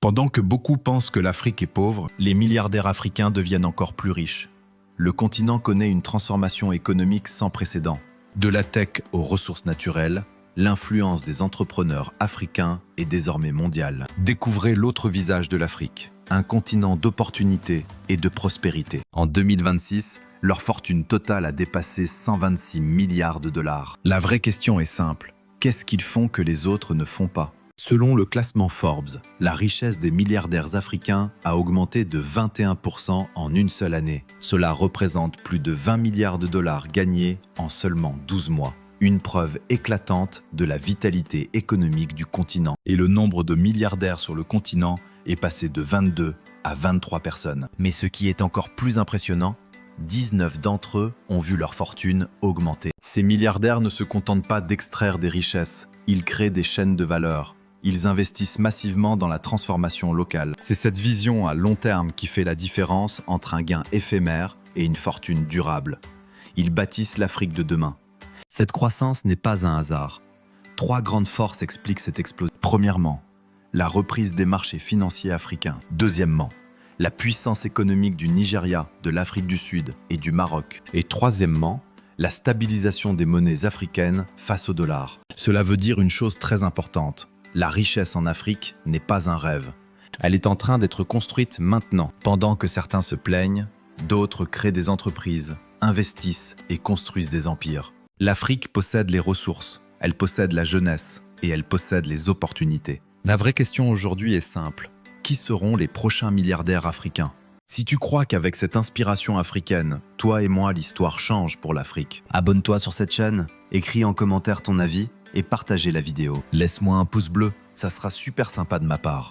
Pendant que beaucoup pensent que l'Afrique est pauvre, les milliardaires africains deviennent encore plus riches. Le continent connaît une transformation économique sans précédent. De la tech aux ressources naturelles, l'influence des entrepreneurs africains est désormais mondiale. Découvrez l'autre visage de l'Afrique, un continent d'opportunités et de prospérité. En 2026, leur fortune totale a dépassé 126 milliards de dollars. La vraie question est simple. Qu'est-ce qu'ils font que les autres ne font pas ? Selon le classement Forbes, la richesse des milliardaires africains a augmenté de 21% en une seule année. Cela représente plus de 20 milliards de dollars gagnés en seulement 12 mois. Une preuve éclatante de la vitalité économique du continent. Et le nombre de milliardaires sur le continent est passé de 22 à 23 personnes. Mais ce qui est encore plus impressionnant, 19 d'entre eux ont vu leur fortune augmenter. Ces milliardaires ne se contentent pas d'extraire des richesses, ils créent des chaînes de valeur. Ils investissent massivement dans la transformation locale. C'est cette vision à long terme qui fait la différence entre un gain éphémère et une fortune durable. Ils bâtissent l'Afrique de demain. Cette croissance n'est pas un hasard. 3 grandes forces expliquent cette explosion. Premièrement, la reprise des marchés financiers africains. Deuxièmement, la puissance économique du Nigeria, de l'Afrique du Sud et du Maroc. Et troisièmement, la stabilisation des monnaies africaines face au dollar. Cela veut dire une chose très importante. La richesse en Afrique n'est pas un rêve. Elle est en train d'être construite maintenant. Pendant que certains se plaignent, d'autres créent des entreprises, investissent et construisent des empires. L'Afrique possède les ressources, elle possède la jeunesse et elle possède les opportunités. La vraie question aujourd'hui est simple. Qui seront les prochains milliardaires africains ? Si tu crois qu'avec cette inspiration africaine, toi et moi, l'histoire change pour l'Afrique, abonne-toi sur cette chaîne, écris en commentaire ton avis et partagez la vidéo. Laisse-moi un pouce bleu, ça sera super sympa de ma part.